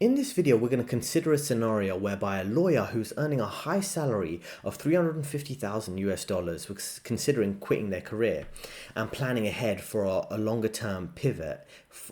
In this video, we're going to consider a scenario whereby a lawyer who's earning a high salary of 350,000 US dollars was considering quitting their career and planning ahead for a longer term pivot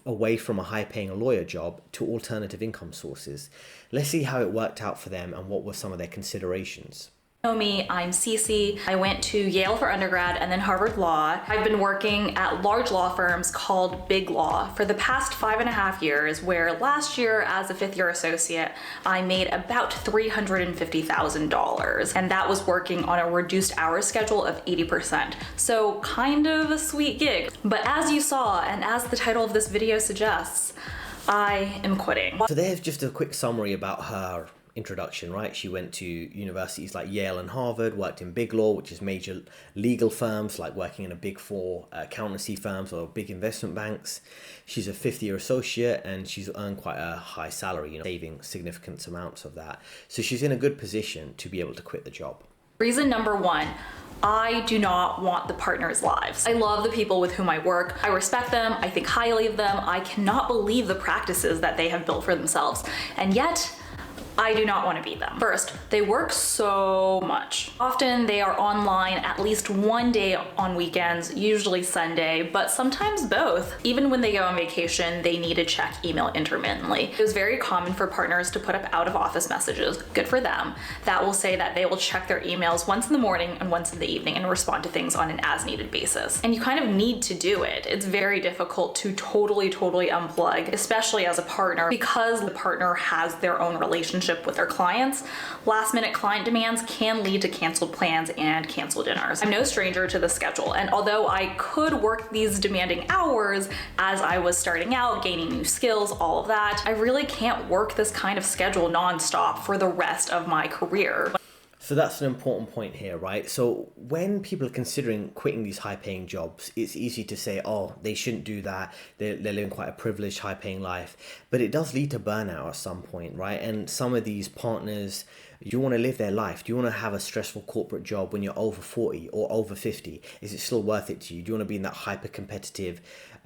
away from a high paying lawyer job to alternative income sources. Let's see how it worked out for them and what were some of their considerations. Know me, I'm CISI. I went to Yale for undergrad and then Harvard Law. I've been working at large law firms called Big Law for the past 5.5 years, where last year as a fifth year associate, I made about $350,000. And that was working on a reduced hours schedule of 80%. So kind of a sweet gig. But as you saw, and as the title of this video suggests, I am quitting. So there's just a quick summary about her introduction, right? She went to universities like Yale and Harvard, worked in Big Law, which is major legal firms, like working in a big four accountancy firms or big investment banks. She's a fifth year associate and she's earned quite a high salary, saving significant amounts of that. So she's in a good position to be able to quit the job. Reason number one, I do not want the partners' lives. I love the people with whom I work. I respect them. I think highly of them. I cannot believe the practices that they have built for themselves. And yet, I do not want to be them. First, they work so much. Often they are online at least one day on weekends, usually Sunday, but sometimes both. Even when they go on vacation, they need to check email intermittently. It was very common for partners to put up out of office messages, good for them, that will say that they will check their emails once in the morning and once in the evening and respond to things on an as needed basis. And you kind of need to do it. It's very difficult to totally unplug, especially as a partner, because the partner has their own relationship with their clients. Last minute client demands can lead to canceled plans and canceled dinners. I'm no stranger to the schedule, and although I could work these demanding hours as I was starting out, gaining new skills, all of that, I really can't work this kind of schedule nonstop for the rest of my career. So that's an important point here, right? So when people are considering quitting these high-paying jobs, it's easy to say, oh, they shouldn't do that. They're living quite a privileged, high-paying life. But it does lead to burnout at some point, right? And some of these partners, do you want to live their life? Do you want to have a stressful corporate job when you're over 40 or over 50? Is it still worth it to you? Do you want to be in that hyper-competitive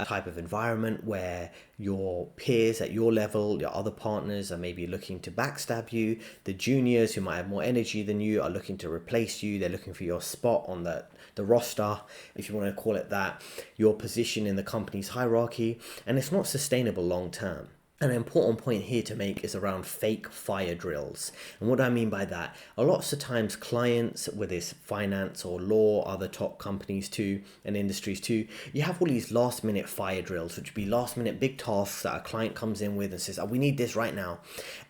type of environment where your peers at your level, your other partners are maybe looking to backstab you? The juniors who might have more energy than you are looking to replace you. They're looking for your spot on the roster, if you want to call it that, your position in the company's hierarchy, and it's not sustainable long term. An important point here to make is around fake fire drills. And what do I mean by that? A lot of the times clients, whether it's finance or law, other top companies too, and industries too, you have all these last minute fire drills, which would be last minute big tasks that a client comes in with and says, oh, we need this right now.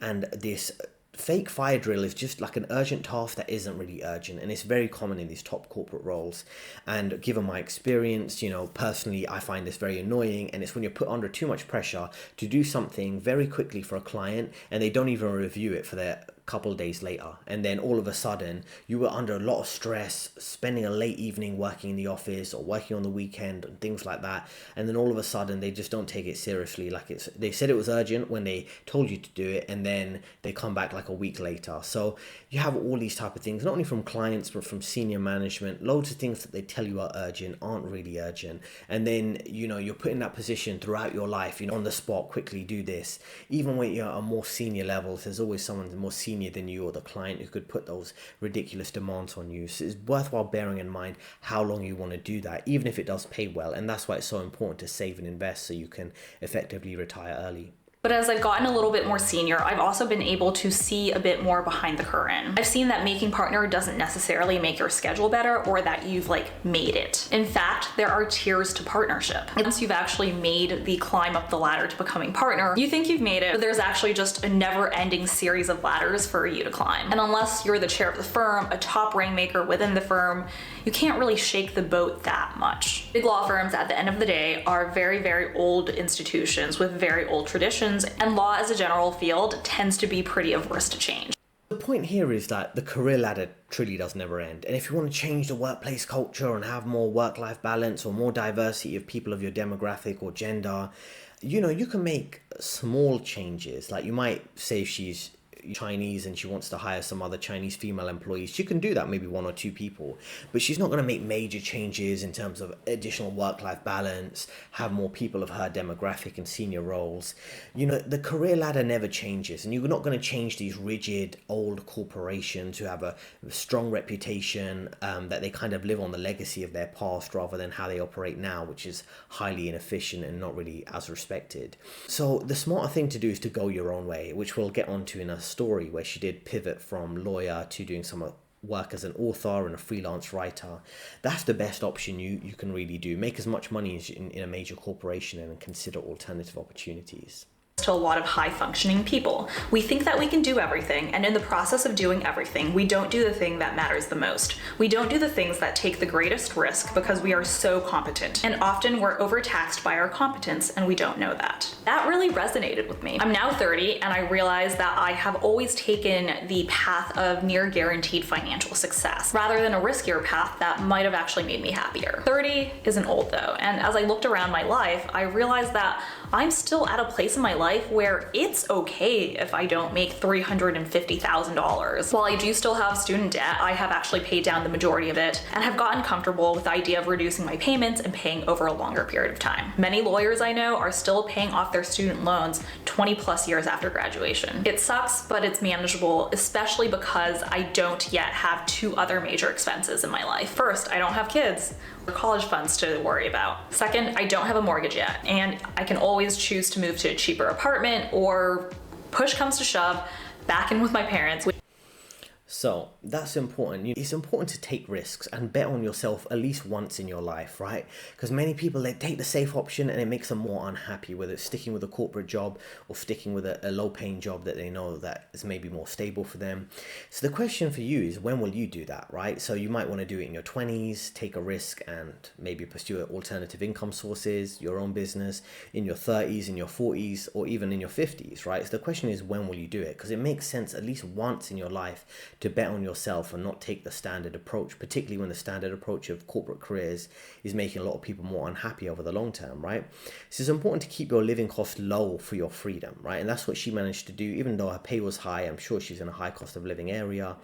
And this fake fire drill is just like an urgent task that isn't really urgent, and it's very common in these top corporate roles. And given my experience, personally, I find this very annoying, and it's when you're put under too much pressure to do something very quickly for a client and they don't even review it for their couple of days later, and then all of a sudden you were under a lot of stress, spending a late evening working in the office or working on the weekend and things like that, and then all of a sudden they just don't take it seriously. They said it was urgent when they told you to do it, and then they come back like a week later. So you have all these type of things, not only from clients but from senior management. Loads of things that they tell you are urgent aren't really urgent, and then you're put in that position throughout your life, on the spot, quickly do this. Even when you're at more senior levels, there's always someone more senior than you or the client who could put those ridiculous demands on you. So it's worthwhile bearing in mind how long you want to do that, even if it does pay well. And that's why it's so important to save and invest so you can effectively retire early. But as I've gotten a little bit more senior, I've also been able to see a bit more behind the curtain. I've seen that making partner doesn't necessarily make your schedule better or that you've made it. In fact, there are tiers to partnership. Once you've actually made the climb up the ladder to becoming partner, you think you've made it, but there's actually just a never-ending series of ladders for you to climb. And unless you're the chair of the firm, a top rainmaker within the firm, you can't really shake the boat that much. Big law firms, at the end of the day, are very old institutions with very old traditions, and law as a general field tends to be pretty averse to change. The point here is that the career ladder truly does never end. And if you want to change the workplace culture and have more work-life balance or more diversity of people of your demographic or gender, you can make small changes. Like you might say if she's Chinese and she wants to hire some other Chinese female employees, she can do that, maybe one or two people, but she's not going to make major changes in terms of additional work-life balance, have more people of her demographic in senior roles. The career ladder never changes, and you're not going to change these rigid old corporations who have a strong reputation, that they kind of live on the legacy of their past rather than how they operate now, which is highly inefficient and not really as respected. So the smarter thing to do is to go your own way, which we'll get onto in a story where she did pivot from lawyer to doing some work as an author and a freelance writer. That's the best option you can really do. Make as much money as in a major corporation and consider alternative opportunities. To a lot of high functioning people. We think that we can do everything, and in the process of doing everything, we don't do the thing that matters the most. We don't do the things that take the greatest risk because we are so competent, and often we're overtaxed by our competence and we don't know that. That really resonated with me. I'm now 30 and I realize that I have always taken the path of near guaranteed financial success rather than a riskier path that might have actually made me happier. 30 isn't old though, and as I looked around my life, I realized that I'm still at a place in my life where it's okay if I don't make $350,000. While I do still have student debt, I have actually paid down the majority of it and have gotten comfortable with the idea of reducing my payments and paying over a longer period of time. Many lawyers I know are still paying off their student loans 20 plus years after graduation. It sucks, but it's manageable, especially because I don't yet have two other major expenses in my life. First, I don't have kids or college funds to worry about. Second, I don't have a mortgage yet, and I can always choose to move to a cheaper apartment or, push comes to shove, back in with my parents. So that's important. It's important to take risks and bet on yourself at least once in your life, right? Because many people, they take the safe option and it makes them more unhappy, whether it's sticking with a corporate job or sticking with a low paying job that they know that is maybe more stable for them. So the question for you is, when will you do that, right? So you might want to do it in your 20s, take a risk and maybe pursue alternative income sources, your own business, in your 30s, in your 40s, or even in your 50s, right? So the question is, when will you do it? Because it makes sense at least once in your life to bet on yourself and not take the standard approach, particularly when the standard approach of corporate careers is making a lot of people more unhappy over the long term, right? So it's important to keep your living cost low for your freedom, right? And that's what she managed to do. Even though her pay was high, I'm sure she's in a high cost of living area,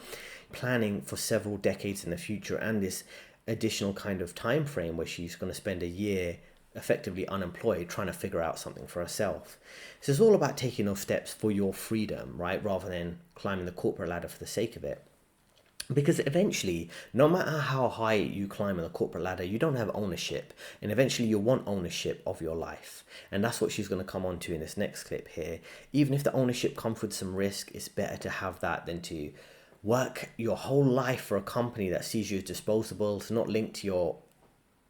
planning for several decades in the future, and this additional kind of time frame where she's going to spend a year effectively unemployed trying to figure out something for herself. So it's all about taking those steps for your freedom, right? Rather than climbing the corporate ladder for the sake of it. Because eventually, no matter how high you climb in the corporate ladder, you don't have ownership. And eventually you'll want ownership of your life. And that's what she's going to come on to in this next clip here. Even if the ownership comes with some risk, it's better to have that than to work your whole life for a company that sees you as disposable. It's not linked to your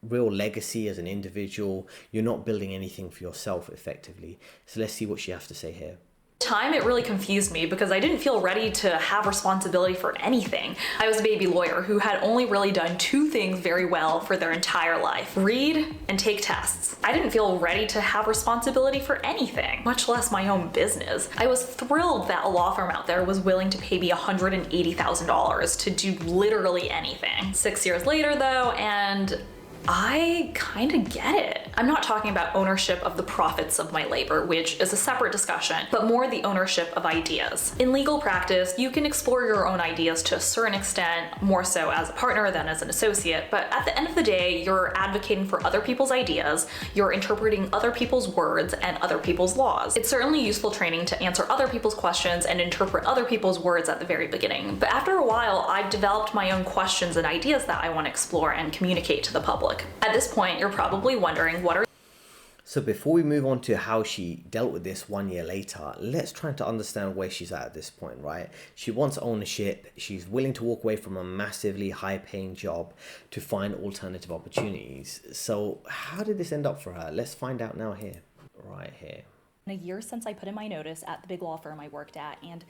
real legacy as an individual. You're not building anything for yourself effectively. So let's see what she has to say here. Time, it really confused me because I didn't feel ready to have responsibility for anything. I was a baby lawyer who had only really done two things very well for their entire life: read and take tests. I didn't feel ready to have responsibility for anything, much less my own business. I was thrilled that a law firm out there was willing to pay me $180,000 to do literally anything. 6 years later though, and I kind of get it. I'm not talking about ownership of the profits of my labor, which is a separate discussion, but more the ownership of ideas. In legal practice, you can explore your own ideas to a certain extent, more so as a partner than as an associate, but at the end of the day, you're advocating for other people's ideas, you're interpreting other people's words and other people's laws. It's certainly useful training to answer other people's questions and interpret other people's words at the very beginning, but after a while, I've developed my own questions and ideas that I want to explore and communicate to the public. At this point, you're probably wondering, what are... So before we move on to how she dealt with this 1 year later, let's try to understand where she's at this point, right? She wants ownership. She's willing to walk away from a massively high paying job to find alternative opportunities. So how did this end up for her? Let's find out now here, right here. A year since I put in my notice at the big law firm I worked at, and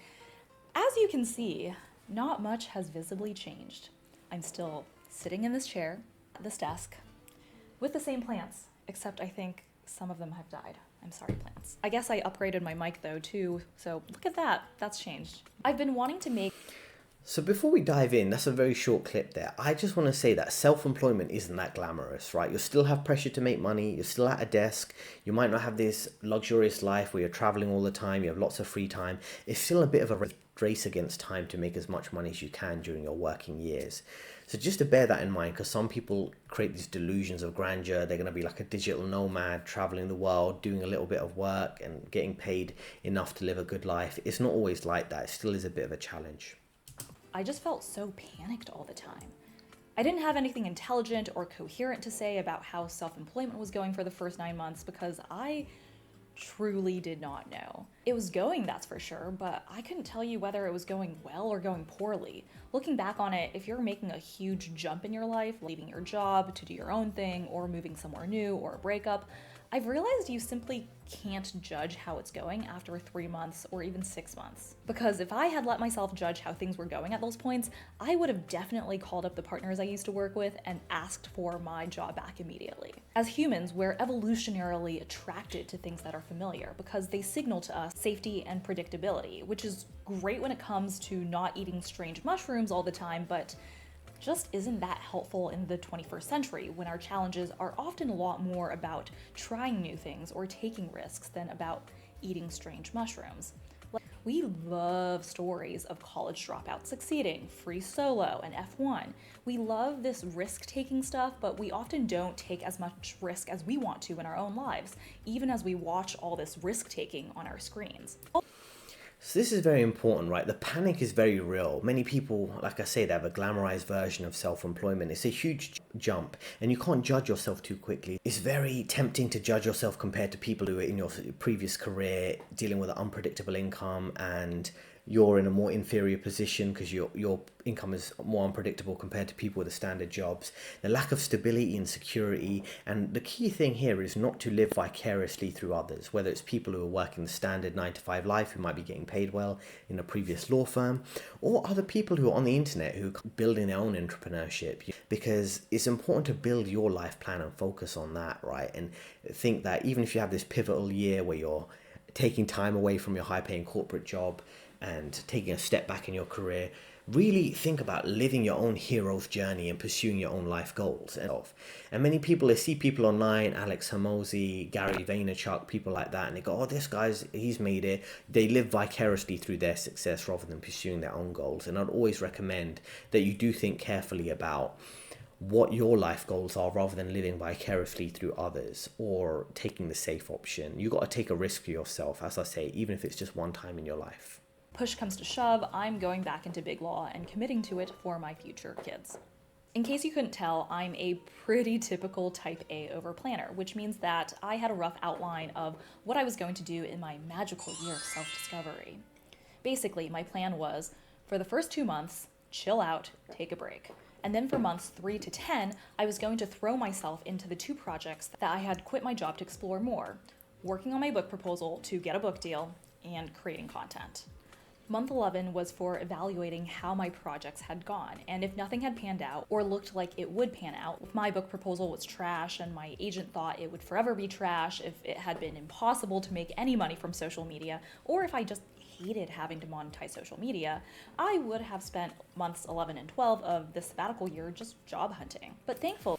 as you can see, not much has visibly changed. I'm still sitting in this chair, this desk, with the same plants, except I think some of them have died. I'm sorry, plants. I guess I upgraded my mic though too, so look at that, that's changed. I've been wanting to make... So before we dive in, that's a very short clip there. I just want to say that self-employment isn't that glamorous, right? You'll still have pressure to make money. You're still at a desk. You might not have this luxurious life where you're traveling all the time. You have lots of free time. It's still a bit of a race against time to make as much money as you can during your working years. So just to bear that in mind, because some people create these delusions of grandeur. They're going to be like a digital nomad, traveling the world, doing a little bit of work and getting paid enough to live a good life. It's not always like that. It still is a bit of a challenge. I just felt so panicked all the time. I didn't have anything intelligent or coherent to say about how self-employment was going for the first 9 months because I truly did not know. It was going, that's for sure, but I couldn't tell you whether it was going well or going poorly. Looking back on it, if you're making a huge jump in your life, leaving your job to do your own thing, or moving somewhere new, or a breakup, I've realized you simply can't judge how it's going after 3 months or even 6 months. Because if I had let myself judge how things were going at those points, I would have definitely called up the partners I used to work with and asked for my job back immediately. As humans, we're evolutionarily attracted to things that are familiar because they signal to us safety and predictability, which is great when it comes to not eating strange mushrooms all the time, but just isn't that helpful in the 21st century when our challenges are often a lot more about trying new things or taking risks than about eating strange mushrooms. We love stories of college dropouts succeeding, free solo, and F1. We love this risk-taking stuff, but we often don't take as much risk as we want to in our own lives, even as we watch all this risk-taking on our screens. So this is very important, right? The panic is very real. Many people, like I say, they have a glamorized version of self-employment. It's a huge jump and you can't judge yourself too quickly. It's very tempting to judge yourself compared to people who are in your previous career dealing with an unpredictable income, and you're in a more inferior position because your income is more unpredictable compared to people with the standard jobs. The lack of stability and security, and the key thing here is not to live vicariously through others, whether it's people who are working the standard 9-to-5 life who might be getting paid well in a previous law firm, or other people who are on the internet who are building their own entrepreneurship, because it's important to build your life plan and focus on that, right? And think that even if you have this pivotal year where you're taking time away from your high-paying corporate job and taking a step back in your career, really think about living your own hero's journey and pursuing your own life goals. And many people, they see people online, Alex Hormozi, Gary Vaynerchuk, people like that, and they go, oh, this guy's, he's made it. They live vicariously through their success rather than pursuing their own goals. And I'd always recommend that you do think carefully about what your life goals are rather than living vicariously through others or taking the safe option. You got to take a risk for yourself, as I say, even if it's just one time in your life. Push comes to shove, I'm going back into big law and committing to it for my future kids. In case you couldn't tell, I'm a pretty typical type A overplanner, which means that I had a rough outline of what I was going to do in my magical year of self-discovery. Basically, my plan was, for the first 2 months, chill out, take a break. And then for months 3 to 10, I was going to throw myself into the 2 projects that I had quit my job to explore more, working on my book proposal to get a book deal and creating content. Month 11 was for evaluating how my projects had gone, and if nothing had panned out or looked like it would pan out, if my book proposal was trash and my agent thought it would forever be trash, if it had been impossible to make any money from social media, or if I just hated having to monetize social media, I would have spent months 11 and 12 of the sabbatical year just job hunting. But thankfully,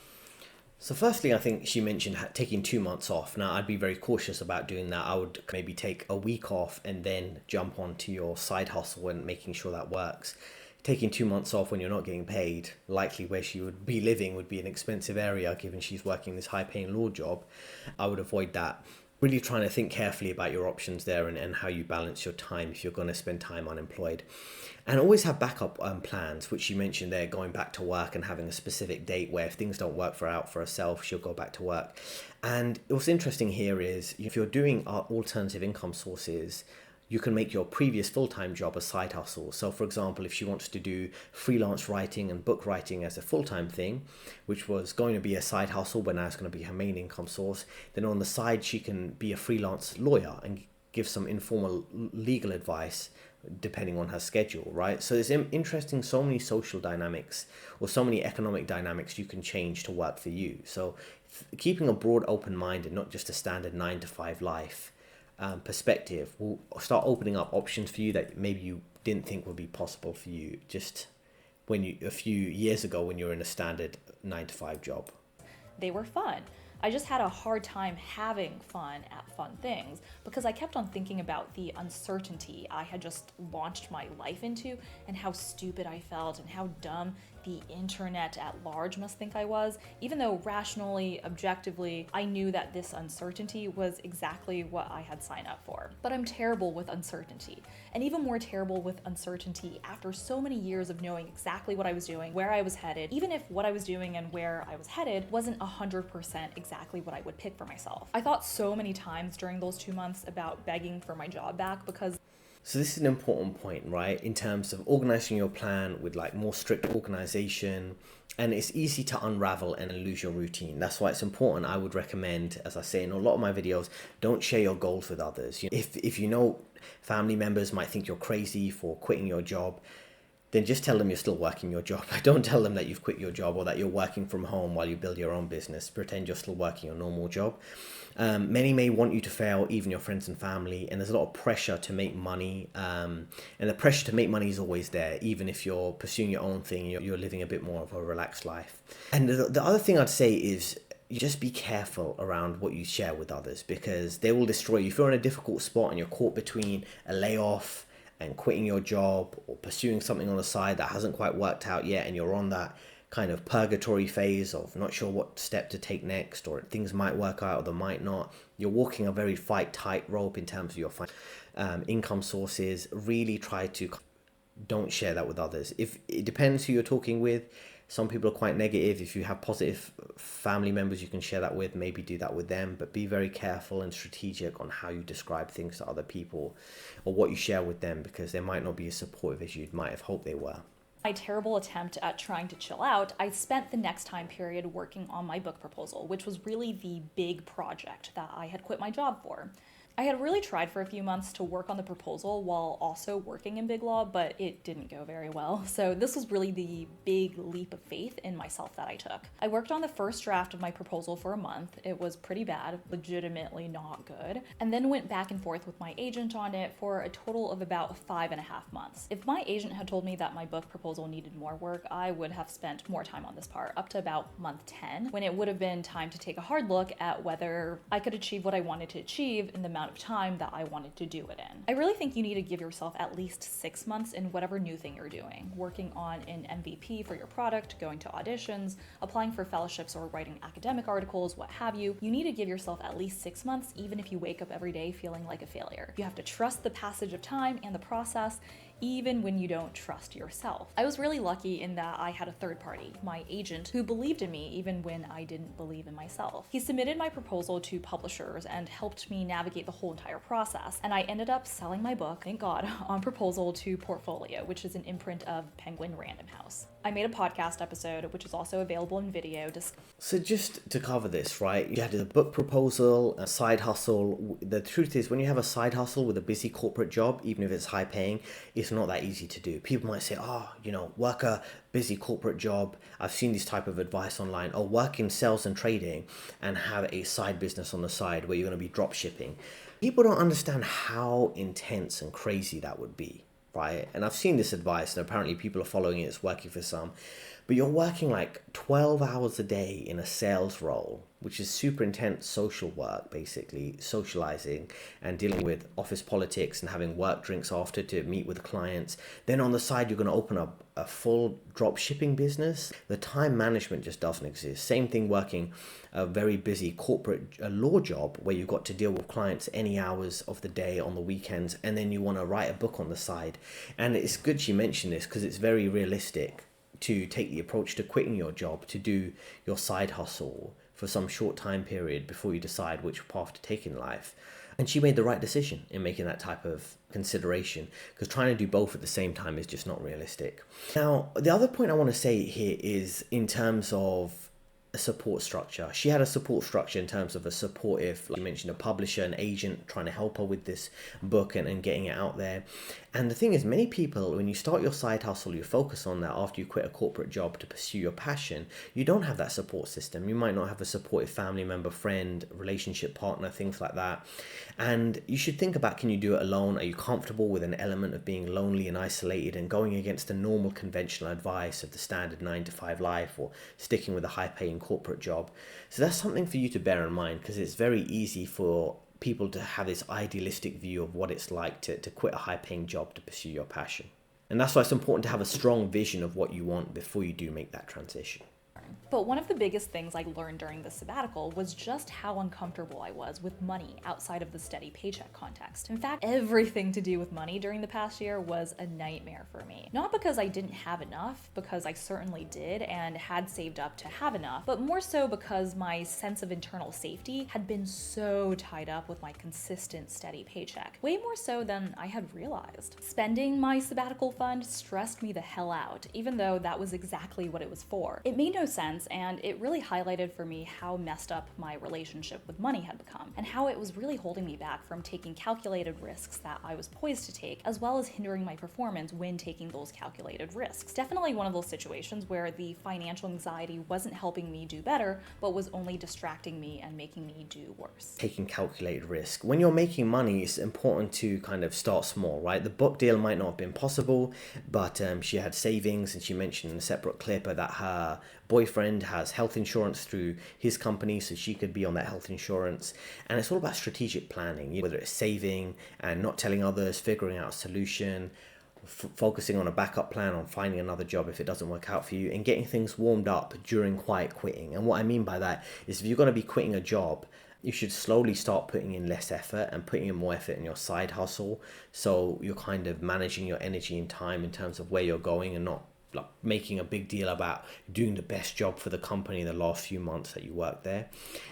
So firstly, I think she mentioned taking 2 months off. Now, I'd be very cautious about doing that. I would maybe take a week off and then jump onto your side hustle and making sure that works. Taking 2 months off when you're not getting paid, likely where she would be living would be an expensive area given she's working this high-paying law job. I would avoid that. Really trying to think carefully about your options there and how you balance your time if you're going to spend time unemployed. And always have backup plans, which you mentioned there, going back to work and having a specific date where if things don't work for herself, she'll go back to work. And what's interesting here is if you're doing alternative income sources, you can make your previous full-time job a side hustle. So for example, if she wants to do freelance writing and book writing as a full-time thing, which was going to be a side hustle, but now it's going to be her main income source, then on the side, she can be a freelance lawyer and give some informal legal advice depending on her schedule, right? So it's interesting, so many social dynamics or so many economic dynamics you can change to work for you. So keeping a broad open mind and not just a standard 9-to-5 life perspective will start opening up options for you that maybe you didn't think would be possible for you just a few years ago when you were in a standard 9 to 5 job. They were fun. I just had a hard time having fun at fun things because I kept on thinking about the uncertainty I had just launched my life into and how stupid I felt and how dumb the internet at large must think I was, even though rationally, objectively, I knew that this uncertainty was exactly what I had signed up for. But I'm terrible with uncertainty, and even more terrible with uncertainty after so many years of knowing exactly what I was doing, where I was headed, even if what I was doing and where I was headed wasn't 100% exactly what I would pick for myself. I thought so many times during those 2 months about begging for my job back because So this is an important point, right? In terms of organizing your plan with like more strict organization, and it's easy to unravel and lose your routine. That's why it's important. I would recommend, as I say in a lot of my videos, don't share your goals with others. If you know family members might think you're crazy for quitting your job, then just tell them you're still working your job. Don't tell them that you've quit your job or that you're working from home while you build your own business. Pretend you're still working your normal job. Many may want you to fail, even your friends and family, and there's a lot of pressure to make money. And the pressure to make money is always there, even if you're pursuing your own thing, you're living a bit more of a relaxed life. And the other thing I'd say is you just be careful around what you share with others because they will destroy you. If you're in a difficult spot and you're caught between a layoff and quitting your job or pursuing something on the side that hasn't quite worked out yet, and you're on that kind of purgatory phase of not sure what step to take next, or things might work out or they might not, you're walking a very tightrope in terms of your income sources. Really try to don't share that with others. If it depends who you're talking with. Some people are quite negative. If you have positive family members you can share that with, maybe do that with them, but be very careful and strategic on how you describe things to other people or what you share with them, because they might not be as supportive as you might have hoped they were. my terrible attempt at trying to chill out, I spent the next time period working on my book proposal, which was really the big project that I had quit my job for. I had really tried for a few months to work on the proposal while also working in Big Law, but it didn't go very well. So this was really the big leap of faith in myself that I took. I worked on the first draft of my proposal for a month. It was pretty bad, legitimately not good, and then went back and forth with my agent on it for a total of about 5.5 months. If my agent had told me that my book proposal needed more work, I would have spent more time on this part, up to about month 10, when it would have been time to take a hard look at whether I could achieve what I wanted to achieve in the amount of time that I wanted to do it in. I really think you need to give yourself at least 6 months in whatever new thing you're doing, working on an MVP for your product, going to auditions, applying for fellowships or writing academic articles, what have you. You need to give yourself at least 6 months, even if you wake up every day feeling like a failure. You have to trust the passage of time and the process, even when you don't trust yourself. I was really lucky in that I had a third party, my agent, who believed in me even when I didn't believe in myself. He submitted my proposal to publishers and helped me navigate the whole entire process, and I ended up selling my book, thank God, on proposal to Portfolio, which is an imprint of Penguin Random House. I made a podcast episode, which is also available in video. So just to cover this, right, you had a book proposal, a side hustle. The truth is, when you have a side hustle with a busy corporate job, even if it's high paying, it's not that easy to do. People might say, work a busy corporate job. I've seen this type of advice online. Or work in sales and trading and have a side business on the side where you're going to be drop shipping. People don't understand how intense and crazy that would be. Right? And I've seen this advice and apparently people are following it, it's working for some, but you're working like 12 hours a day in a sales role, which is super intense social work, basically socializing and dealing with office politics and having work drinks after to meet with clients. Then on the side, you're going to open up a full drop shipping business. The time management just doesn't exist. Same thing working a very busy corporate law job where you've got to deal with clients any hours of the day on the weekends, and then you want to write a book on the side. And it's good she mentioned this because it's very realistic to take the approach to quitting your job to do your side hustle for some short time period before you decide which path to take in life. And she made the right decision in making that type of consideration, because trying to do both at the same time is just not realistic. Now, the other point I want to say here is in terms of a support structure. She had a support structure in terms of a supportive, like you mentioned, a publisher, an agent trying to help her with this book and getting it out there. And the thing is, many people, when you start your side hustle, you focus on that after you quit a corporate job to pursue your passion, you don't have that support system. You might not have a supportive family member, friend, relationship partner, things like that. And you should think about, can you do it alone? Are you comfortable with an element of being lonely and isolated and going against the normal conventional advice of the standard 9-to-5 life, or sticking with a high paying corporate job? So that's something for you to bear in mind, because it's very easy for people to have this idealistic view of what it's like to quit a high paying job to pursue your passion. And that's why it's important to have a strong vision of what you want before you do make that transition. But one of the biggest things I learned during the sabbatical was just how uncomfortable I was with money outside of the steady paycheck context. In fact, everything to do with money during the past year was a nightmare for me. Not because I didn't have enough, because I certainly did and had saved up to have enough, but more so because my sense of internal safety had been so tied up with my consistent steady paycheck, way more so than I had realized. Spending my sabbatical fund stressed me the hell out, even though that was exactly what it was for. It made no sense, and it really highlighted for me how messed up my relationship with money had become, and how it was really holding me back from taking calculated risks that I was poised to take, as well as hindering my performance when taking those calculated risks. Definitely one of those situations where the financial anxiety wasn't helping me do better, but was only distracting me and making me do worse. Taking calculated risk. When you're making money, it's important to kind of start small, right? The book deal might not have been possible, but she had savings, and she mentioned in a separate clip that her boyfriend has health insurance through his company, so she could be on that health insurance. And it's all about strategic planning, whether it's saving and not telling others, figuring out a solution, focusing on a backup plan, on finding another job if it doesn't work out for you, and getting things warmed up during quiet quitting. And what I mean by that is, if you're going to be quitting a job, you should slowly start putting in less effort and putting in more effort in your side hustle, so you're kind of managing your energy and time in terms of where you're going, and not like making a big deal about doing the best job for the company the last few months that you work there.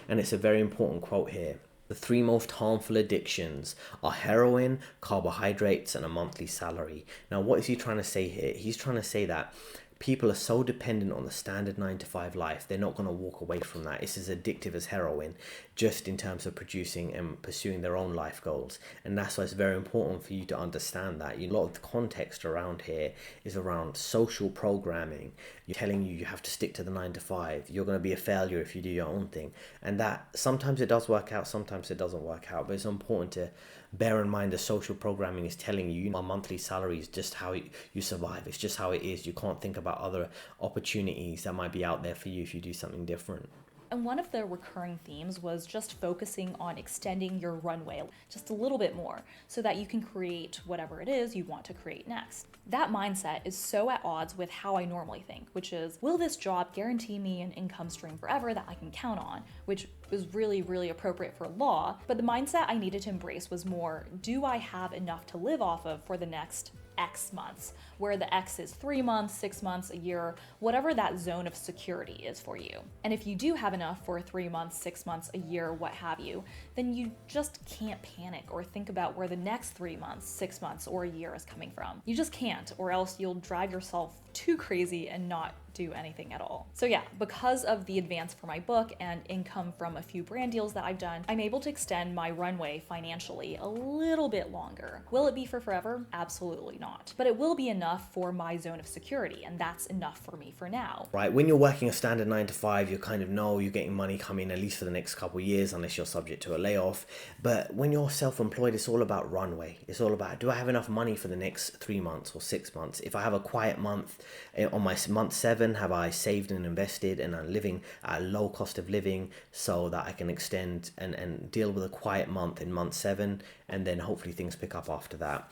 And it's a very important quote here. The 3 most harmful addictions are heroin, carbohydrates, and a monthly salary. Now, what is he trying to say here? He's trying to say that people are so dependent on the standard 9-to-5 life, they're not going to walk away from that. It's as addictive as heroin, just in terms of producing and pursuing their own life goals. And that's why it's very important for you to understand that. A lot of the context around here is around social programming. You're telling you have to stick to the 9-to-5. You're going to be a failure if you do your own thing. And that sometimes it does work out, sometimes it doesn't work out. But it's important to bear in mind the social programming is telling you our monthly salary is just how you survive. It's just how it is. You can't think about other opportunities that might be out there for you if you do something different. And one of the recurring themes was just focusing on extending your runway just a little bit more so that you can create whatever it is you want to create next. That mindset is so at odds with how I normally think, which is, will this job guarantee me an income stream forever that I can count on? Which is really, really appropriate for law. But the mindset I needed to embrace was more, do I have enough to live off of for the next X months, where the X is 3 months, 6 months, a year, whatever that zone of security is for you. And if you do have enough for 3 months, 6 months, a year, what have you, then you just can't panic or think about where the next 3 months, 6 months, or a year is coming from. You just can't, or else you'll drive yourself too crazy and not do anything at all. So yeah, because of the advance for my book and income from a few brand deals that I've done, I'm able to extend my runway financially a little bit longer. Will it be for forever? Absolutely not. But it will be enough for my zone of security, and that's enough for me for now. Right, when you're working a standard 9-to-5, you kind of know you're getting money coming at least for the next couple of years, unless you're subject to a layoff. But when you're self-employed, it's all about runway. It's all about, do I have enough money for the next 3 months or 6 months? If I have a quiet month on my month 7, have I saved and invested and I'm living at a low cost of living so that I can extend and deal with a quiet month in month 7, and then hopefully things pick up after that.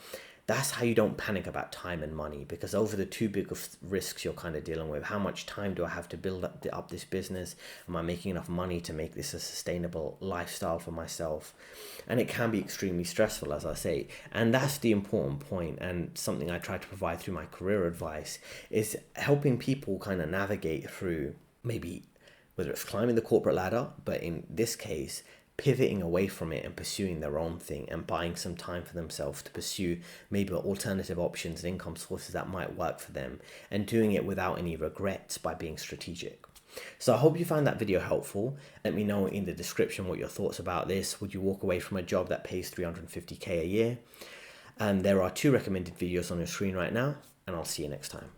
That's how you don't panic about time and money, because those are the two big risks you're kind of dealing with. How much time do I have to build up this business? Am I making enough money to make this a sustainable lifestyle for myself? And it can be extremely stressful, as I say. And that's the important point, and something I try to provide through my career advice is helping people kind of navigate through, maybe whether it's climbing the corporate ladder, but in this case, pivoting away from it and pursuing their own thing and buying some time for themselves to pursue maybe alternative options and income sources that might work for them, and doing it without any regrets by being strategic. So I hope you found that video helpful. Let me know in the description what your thoughts about this. Would you walk away from a job that pays 350k a year? And there are 2 recommended videos on your screen right now, and I'll see you next time.